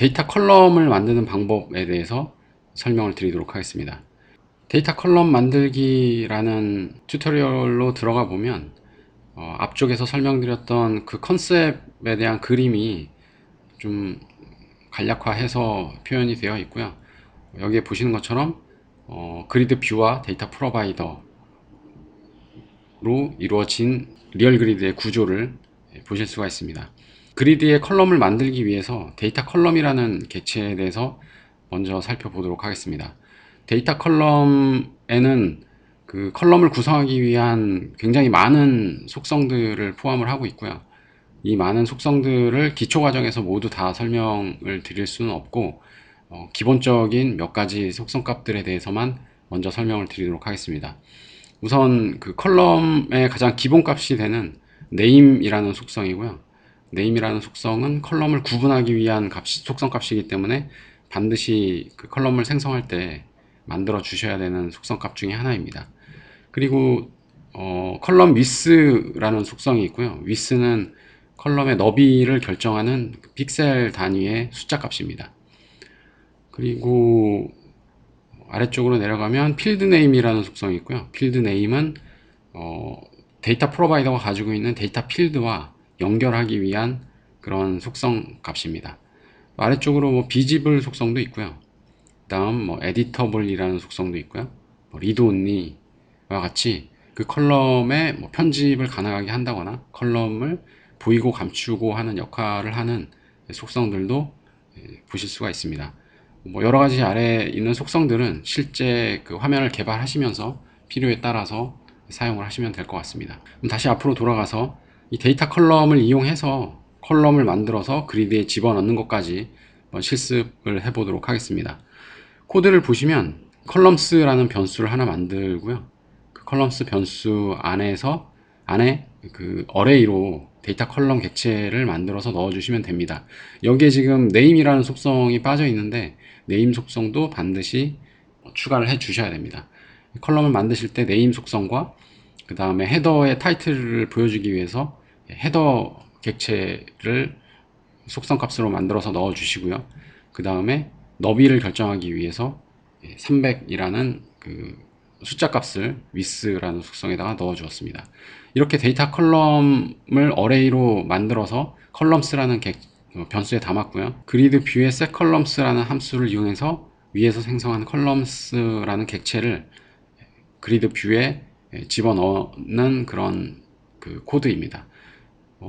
데이터 컬럼을 만드는 방법에 대해서 설명을 드리도록 하겠습니다. 데이터 컬럼 만들기라는 튜토리얼로 들어가 보면 앞쪽에서 설명드렸던 그 컨셉에 대한 그림이 좀 간략화해서 표현이 되어 있고요. 여기에 보시는 것처럼 그리드 뷰와 데이터 프로바이더로 이루어진 리얼 그리드의 구조를 보실 수가 있습니다. 그리드의 컬럼을 만들기 위해서 데이터 컬럼이라는 객체에 대해서 먼저 살펴보도록 하겠습니다. 데이터 컬럼에는 그 컬럼을 구성하기 위한 굉장히 많은 속성들을 포함을 하고 있고요. 이 많은 속성들을 기초 과정에서 모두 다 설명을 드릴 수는 없고 기본적인 몇 가지 속성 값들에 대해서만 먼저 설명을 드리도록 하겠습니다. 우선 그 컬럼의 가장 기본 값이 되는 name이라는 속성이고요. name이라는 속성은 컬럼을 구분하기 위한 속성 값이기 때문에 반드시 그 컬럼을 생성할 때 만들어 주셔야 되는 속성 값 중에 하나입니다. 그리고 컬럼 width라는 속성이 있고요. width는 컬럼의 너비를 결정하는 픽셀 단위의 숫자 값입니다. 그리고 아래쪽으로 내려가면 필드 네임이라는 속성이 있고요. 필드 네임은 데이터 프로바이더가 가지고 있는 데이터 필드와 연결하기 위한 그런 속성 값입니다. 아래쪽으로 뭐 비지블 속성도 있고요. 다음 뭐 에디터블이라는 속성도 있고요. 뭐 리드 온리와 같이 그 컬럼에 뭐 편집을 가능하게 한다거나 컬럼을 보이고 감추고 하는 역할을 하는 속성들도 보실 수가 있습니다. 뭐 여러 가지 아래에 있는 속성들은 실제 그 화면을 개발하시면서 필요에 따라서 사용을 하시면 될 것 같습니다. 그럼 다시 앞으로 돌아가서 이 데이터 컬럼을 이용해서 컬럼을 만들어서 그리드에 집어넣는 것까지 한번 실습을 해보도록 하겠습니다. 코드를 보시면 컬럼스라는 변수를 하나 만들고요. 그 컬럼스 변수 안에 그 어레이로 데이터 컬럼 객체를 만들어서 넣어주시면 됩니다. 여기에 지금 name이라는 속성이 빠져 있는데 name 속성도 반드시 추가를 해 주셔야 됩니다. 컬럼을 만드실 때 name 속성과 그 다음에 헤더의 타이틀을 보여주기 위해서 헤더 객체를 속성 값으로 만들어서 넣어 주시고요. 그 다음에 너비를 결정하기 위해서 300이라는 그 숫자 값을 with라는 속성에다가 넣어 주었습니다. 이렇게 데이터 컬럼을 어레이로 만들어서 컬럼스라는 변수에 담았고요. 그리드 뷰의 setColumns라는 함수를 이용해서 위에서 생성한 컬럼스라는 객체를 그리드 뷰에 집어넣는 그런 그 코드입니다.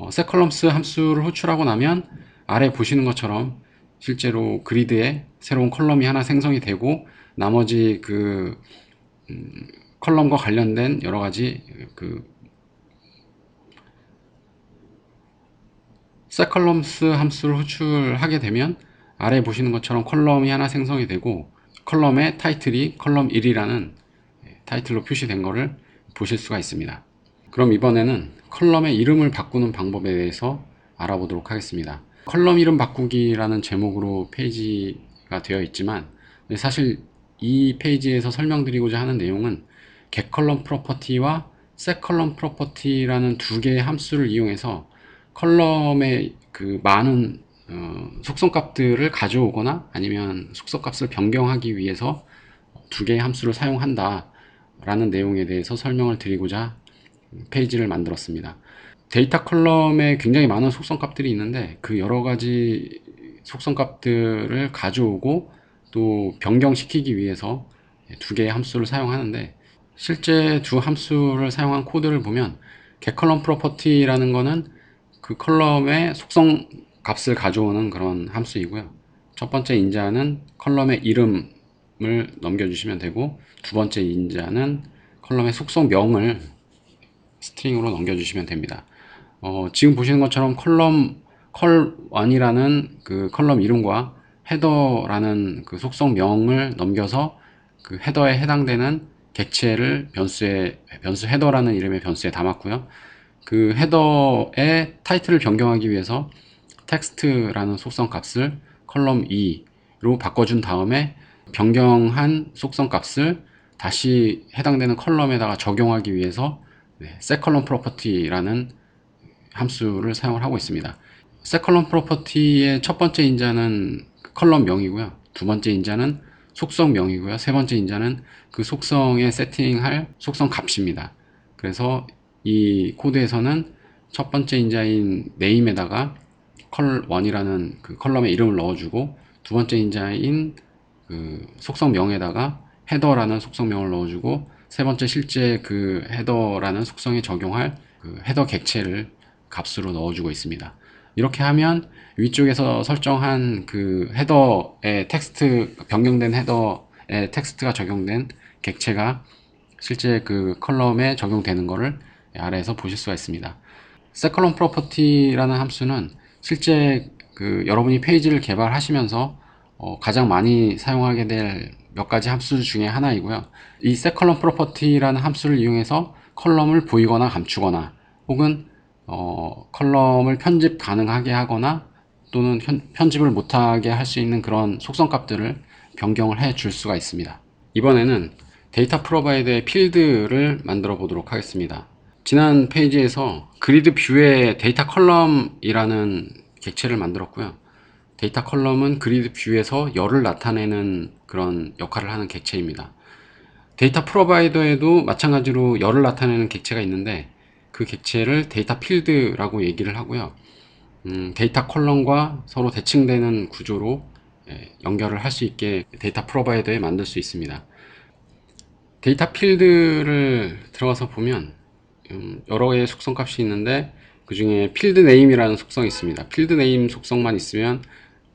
setColumns 함수를 호출하고 나면 아래 보시는 것처럼 실제로 그리드에 새로운 컬럼이 하나 생성이 되고 나머지 그 컬럼과 관련된 여러 가지 그 setColumns 함수를 호출하게 되면 아래 보시는 것처럼 컬럼이 하나 생성이 되고 컬럼의 타이틀이 컬럼 1이라는 타이틀로 표시된 것을 보실 수가 있습니다. 그럼 이번에는 컬럼의 이름을 바꾸는 방법에 대해서 알아보도록 하겠습니다. 컬럼 이름 바꾸기라는 제목으로 페이지가 되어 있지만 사실 이 페이지에서 설명드리고자 하는 내용은 getColumn 프로퍼티와 setColumn 프로퍼티라는 두 개의 함수를 이용해서 컬럼의 그 많은 속성 값들을 가져오거나 아니면 속성 값을 변경하기 위해서 두 개의 함수를 사용한다 라는 내용에 대해서 설명을 드리고자 페이지를 만들었습니다. 데이터 컬럼에 굉장히 많은 속성 값들이 있는데 그 여러 가지 속성 값들을 가져오고 또 변경시키기 위해서 두 개의 함수를 사용하는데 실제 두 함수를 사용한 코드를 보면 getColumn property라는 거는 그 컬럼의 속성 값을 가져오는 그런 함수이고요. 첫 번째 인자는 컬럼의 이름을 넘겨주시면 되고 두 번째 인자는 컬럼의 속성명을 스트링으로 넘겨주시면 됩니다. 지금 보시는 것처럼 컬1이라는 그 컬럼 이름과 헤더라는 그 속성명을 넘겨서 그 헤더에 해당되는 객체를 변수 헤더라는 이름의 변수에 담았고요. 그 헤더의 타이틀을 변경하기 위해서 텍스트라는 속성 값을 컬럼 2로 바꿔준 다음에 변경한 속성 값을 다시 해당되는 컬럼에다가 적용하기 위해서 setColumn property라는 함수를 사용을 하고 있습니다. setColumn property의 첫 번째 인자는 컬럼명이고요. 두 번째 인자는 속성명이고요. 세 번째 인자는 그 속성에 세팅할 속성 값입니다. 그래서 이 코드에서는 첫 번째 인자인 name에다가 컬1이라는 그 컬럼의 이름을 넣어주고, 두 번째 인자인 그 속성명에다가 헤더라는 속성명을 넣어주고, 세 번째 실제 그 헤더라는 속성에 적용할 그 헤더 객체를 값으로 넣어주고 있습니다. 이렇게 하면 위쪽에서 설정한 그 헤더의 텍스트, 변경된 헤더의 텍스트가 적용된 객체가 실제 그 컬럼에 적용되는 것을 아래에서 보실 수가 있습니다. 세컬럼 프로퍼티라는 함수는 실제 그 여러분이 페이지를 개발하시면서 가장 많이 사용하게 될 몇 가지 함수 중에 하나이고요. 이 세컬럼 프로퍼티라는 함수를 이용해서 컬럼을 보이거나 감추거나, 혹은 컬럼을 편집 가능하게 하거나 또는 편집을 못하게 할 수 있는 그런 속성 값들을 변경을 해 줄 수가 있습니다. 이번에는 데이터 프로바이더의 필드를 만들어 보도록 하겠습니다. 지난 페이지에서 그리드 뷰에 데이터 컬럼이라는 객체를 만들었고요. 데이터 컬럼은 그리드 뷰에서 열을 나타내는 그런 역할을 하는 객체입니다. 데이터 프로바이더에도 마찬가지로 열을 나타내는 객체가 있는데, 그 객체를 데이터 필드라고 얘기를 하고요. 데이터 컬럼과 서로 대칭되는 구조로 연결을 할 수 있게 데이터 프로바이더에 만들 수 있습니다. 데이터 필드를 들어가서 보면 여러 개의 속성 값이 있는데, 그 중에 필드 네임이라는 속성이 있습니다. 필드 네임 속성만 있으면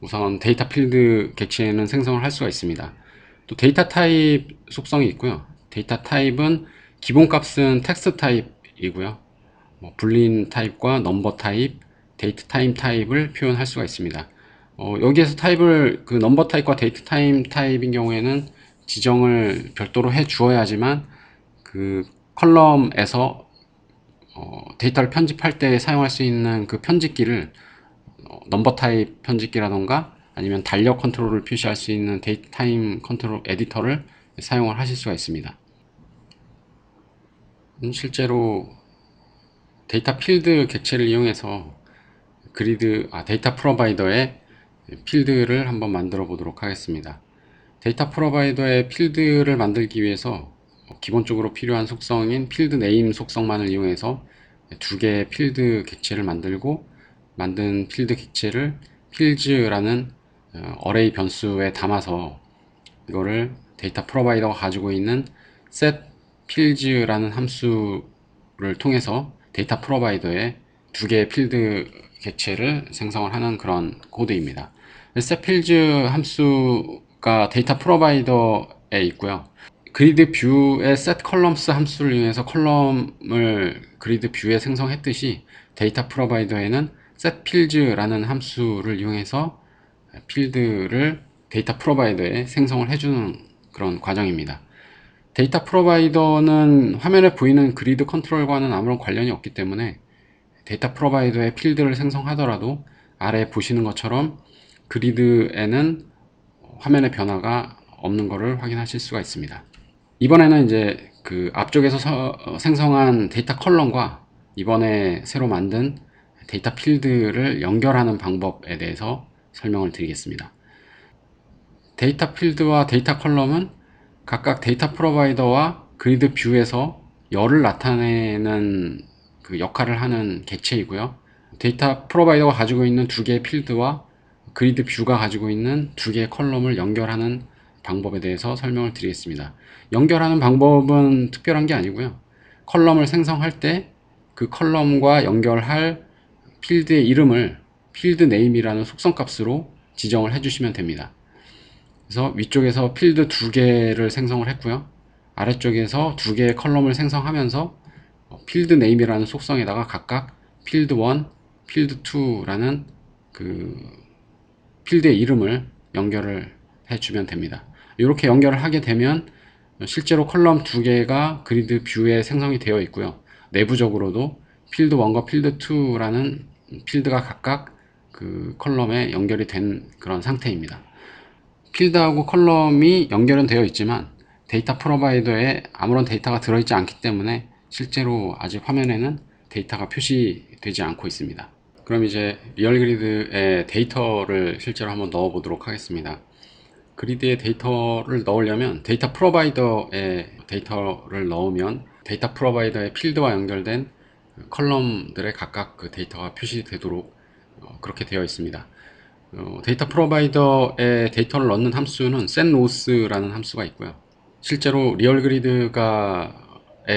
우선 데이터 필드 객체는 생성을 할 수가 있습니다. 또 데이터 타입 속성이 있고요. 데이터 타입은 기본 값은 텍스트 타입이고요. 불린 타입과 넘버 타입, 데이트 타임 타입을 표현할 수가 있습니다. 여기에서 타입을 그 넘버 타입과 데이트 타임 타입인 경우에는 지정을 별도로 해 주어야지만 그 컬럼에서 데이터를 편집할 때 사용할 수 있는 그 편집기를 넘버 타입 편집기라던가 아니면 달력 컨트롤을 표시할 수 있는 데이트 타임 컨트롤 에디터를 사용을 하실 수가 있습니다. 실제로 데이터 필드 객체를 이용해서 데이터 프로바이더의 필드를 한번 만들어 보도록 하겠습니다. 데이터 프로바이더의 필드를 만들기 위해서 기본적으로 필요한 속성인 필드 네임 속성만을 이용해서 두 개의 필드 객체를 만들고, 만든 필드 객체를 필즈라는 어레이 변수에 담아서 이거를 데이터 프로바이더가 가지고 있는 set fields라는 함수를 통해서 데이터 프로바이더에 두 개의 필드 객체를 생성을 하는 그런 코드입니다. set fields 함수가 데이터 프로바이더에 있고요. 그리드 뷰의 set columns 함수를 이용해서 컬럼을 그리드 뷰에 생성했듯이, 데이터 프로바이더에는 set fields라는 함수를 이용해서 필드를 데이터 프로바이더에 생성을 해주는 그런 과정입니다. 데이터 프로바이더는 화면에 보이는 그리드 컨트롤과는 아무런 관련이 없기 때문에 데이터 프로바이더의 필드를 생성하더라도 아래 보시는 것처럼 그리드에는 화면의 변화가 없는 것을 확인하실 수가 있습니다. 이번에는 이제 그 앞쪽에서 생성한 데이터 컬럼과 이번에 새로 만든 데이터 필드를 연결하는 방법에 대해서 설명을 드리겠습니다. 데이터 필드와 데이터 컬럼은 각각 데이터 프로바이더와 그리드 뷰에서 열을 나타내는 그 역할을 하는 객체이고요. 데이터 프로바이더가 가지고 있는 두 개의 필드와 그리드 뷰가 가지고 있는 두 개의 컬럼을 연결하는 방법에 대해서 설명을 드리겠습니다. 연결하는 방법은 특별한 게 아니고요. 컬럼을 생성할 때 그 컬럼과 연결할 필드의 이름을 필드 네임이라는 속성 값으로 지정을 해주시면 됩니다. 그래서 위쪽에서 필드 두 개를 생성을 했고요. 아래쪽에서 두 개의 컬럼을 생성하면서 필드 네임이라는 속성에다가 각각 필드 1, 필드 2라는 그 필드의 이름을 연결을 해주면 됩니다. 이렇게 연결을 하게 되면 실제로 컬럼 두 개가 그리드 뷰에 생성이 되어 있고요. 내부적으로도 필드 1과 필드 2라는 필드가 각각 그 컬럼에 연결이 된 그런 상태입니다. 필드하고 컬럼이 연결은 되어 있지만 데이터 프로바이더에 아무런 데이터가 들어있지 않기 때문에 실제로 아직 화면에는 데이터가 표시되지 않고 있습니다. 그럼 이제 리얼그리드에 데이터를 실제로 한번 넣어 보도록 하겠습니다. 그리드에 데이터를 넣으려면 데이터 프로바이더에 데이터를 넣으면 데이터 프로바이더의 필드와 연결된 컬럼들의 각각 그 데이터가 표시되도록 그렇게 되어 있습니다. 데이터 프로바이더에 데이터를 넣는 함수는 setNoth라는 함수가 있고요. 실제로 리얼그리드가에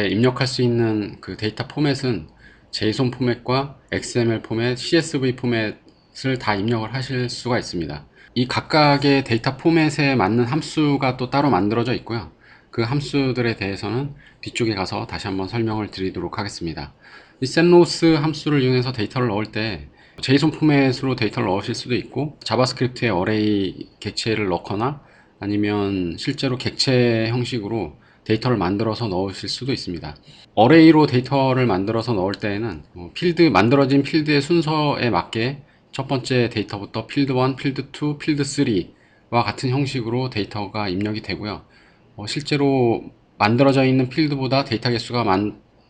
입력할 수 있는 그 데이터 포맷은 JSON 포맷과 XML 포맷, CSV 포맷을 다 입력을 하실 수가 있습니다. 이 각각의 데이터 포맷에 맞는 함수가 또 따로 만들어져 있고요. 그 함수들에 대해서는 뒤쪽에 가서 다시 한번 설명을 드리도록 하겠습니다. 이 setNoth 함수를 이용해서 데이터를 넣을 때 JSON 포맷으로 데이터를 넣으실 수도 있고 자바스크립트에 어레이 객체를 넣거나 아니면 실제로 객체 형식으로 데이터를 만들어서 넣으실 수도 있습니다. 어레이로 데이터를 만들어서 넣을 때에는 만들어진 필드의 순서에 맞게 첫 번째 데이터부터 필드 1, 필드 2, 필드 3와 같은 형식으로 데이터가 입력이 되고요. 실제로 만들어져 있는 필드보다 데이터 개수가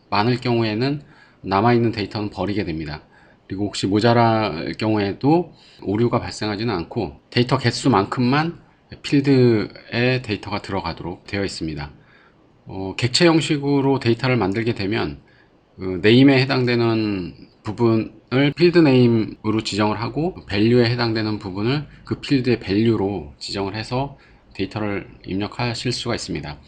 많을 경우에는 남아있는 데이터는 버리게 됩니다. 그리고 혹시 모자랄 경우에도 오류가 발생하지는 않고 데이터 개수만큼만 필드에 데이터가 들어가도록 되어 있습니다. 객체 형식으로 데이터를 만들게 되면 그 네임에 해당되는 부분을 필드 네임으로 지정을 하고 밸류에 해당되는 부분을 그 필드의 밸류로 지정을 해서 데이터를 입력하실 수가 있습니다.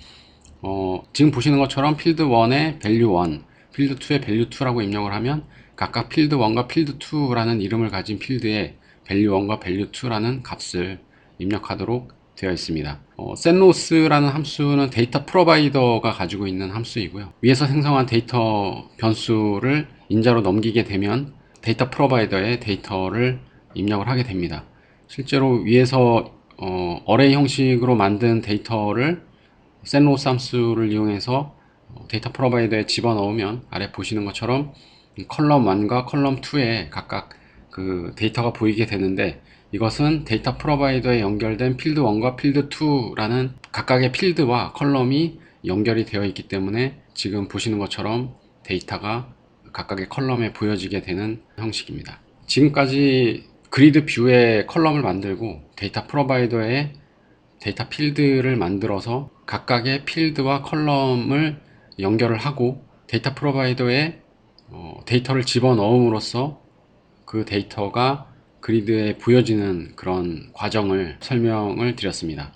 지금 보시는 것처럼 필드 1에 밸류 1, 필드 2에 밸류 2라고 입력을 하면 각각 필드 1과 필드 2라는 이름을 가진 필드에 밸류 1과 밸류 2라는 값을 입력하도록 되어 있습니다. setNoth라는 함수는 데이터 프로바이더가 가지고 있는 함수이고요. 위에서 생성한 데이터 변수를 인자로 넘기게 되면 데이터 프로바이더에 데이터를 입력을 하게 됩니다. 실제로 위에서 어레이 형식으로 만든 데이터를 setNoth 함수를 이용해서 데이터 프로바이더에 집어넣으면 아래 보시는 것처럼 컬럼 1과 컬럼 2에 각각 그 데이터가 보이게 되는데 이것은 데이터 프로바이더에 연결된 필드 1과 필드 2라는 각각의 필드와 컬럼이 연결이 되어 있기 때문에 지금 보시는 것처럼 데이터가 각각의 컬럼에 보여지게 되는 형식입니다. 지금까지 그리드 뷰에 컬럼을 만들고 데이터 프로바이더에 데이터 필드를 만들어서 각각의 필드와 컬럼을 연결을 하고 데이터 프로바이더에 데이터를 집어넣음으로써 그 데이터가 그리드에 보여지는 그런 과정을 설명을 드렸습니다.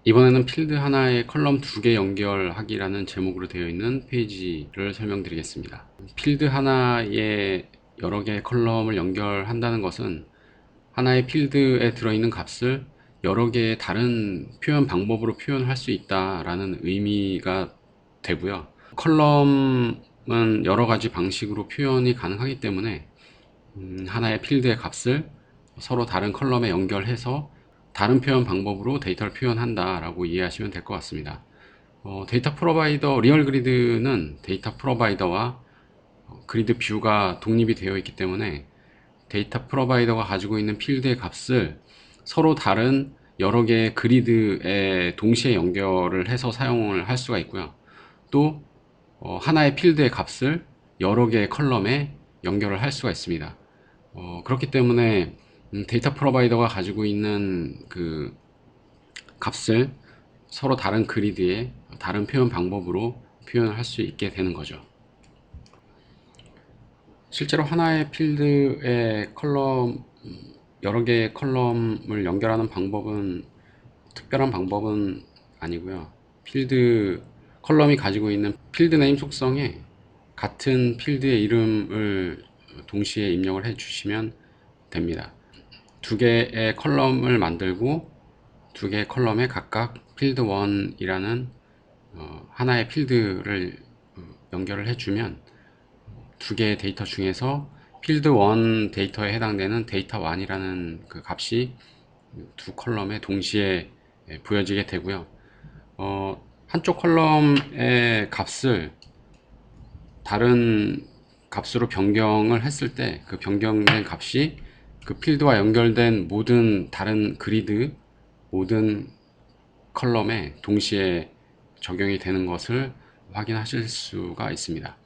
이번에는 필드 하나에 컬럼 2개 연결하기라는 제목으로 되어 있는 페이지를 설명드리겠습니다. 필드 하나에 여러 개의 컬럼을 연결한다는 것은 하나의 필드에 들어있는 값을 여러 개의 다른 표현 방법으로 표현할 수 있다라는 의미가 되고요. 컬럼은 여러 가지 방식으로 표현이 가능하기 때문에 하나의 필드의 값을 서로 다른 컬럼에 연결해서 다른 표현 방법으로 데이터를 표현한다라고 이해하시면 될 것 같습니다. 데이터 프로바이더, 리얼 그리드는 데이터 프로바이더와 그리드 뷰가 독립이 되어 있기 때문에 데이터 프로바이더가 가지고 있는 필드의 값을 서로 다른 여러 개의 그리드에 동시에 연결을 해서 사용을 할 수가 있고요. 또 하나의 필드의 값을 여러 개의 컬럼에 연결을 할 수가 있습니다. 그렇기 때문에 데이터 프로바이더가 가지고 있는 그 값을 서로 다른 그리드에 다른 표현 방법으로 표현을 할 수 있게 되는 거죠. 실제로 하나의 필드의 여러 개의 컬럼을 연결하는 방법은 특별한 방법은 아니고요. 컬럼이 가지고 있는 필드 네임 속성에 같은 필드의 이름을 동시에 입력을 해 주시면 됩니다. 두 개의 컬럼을 만들고 두 개의 컬럼에 각각 필드 1이라는 하나의 필드를 연결을 해주면 두 개의 데이터 중에서 필드 1 데이터에 해당되는 데이터 1이라는 그 값이 두 컬럼에 동시에 보여지게 되고요. 한쪽 컬럼의 값을 다른 값으로 변경을 했을 때 그 변경된 값이 그 필드와 연결된 모든 다른 그리드, 모든 컬럼에 동시에 적용이 되는 것을 확인하실 수가 있습니다.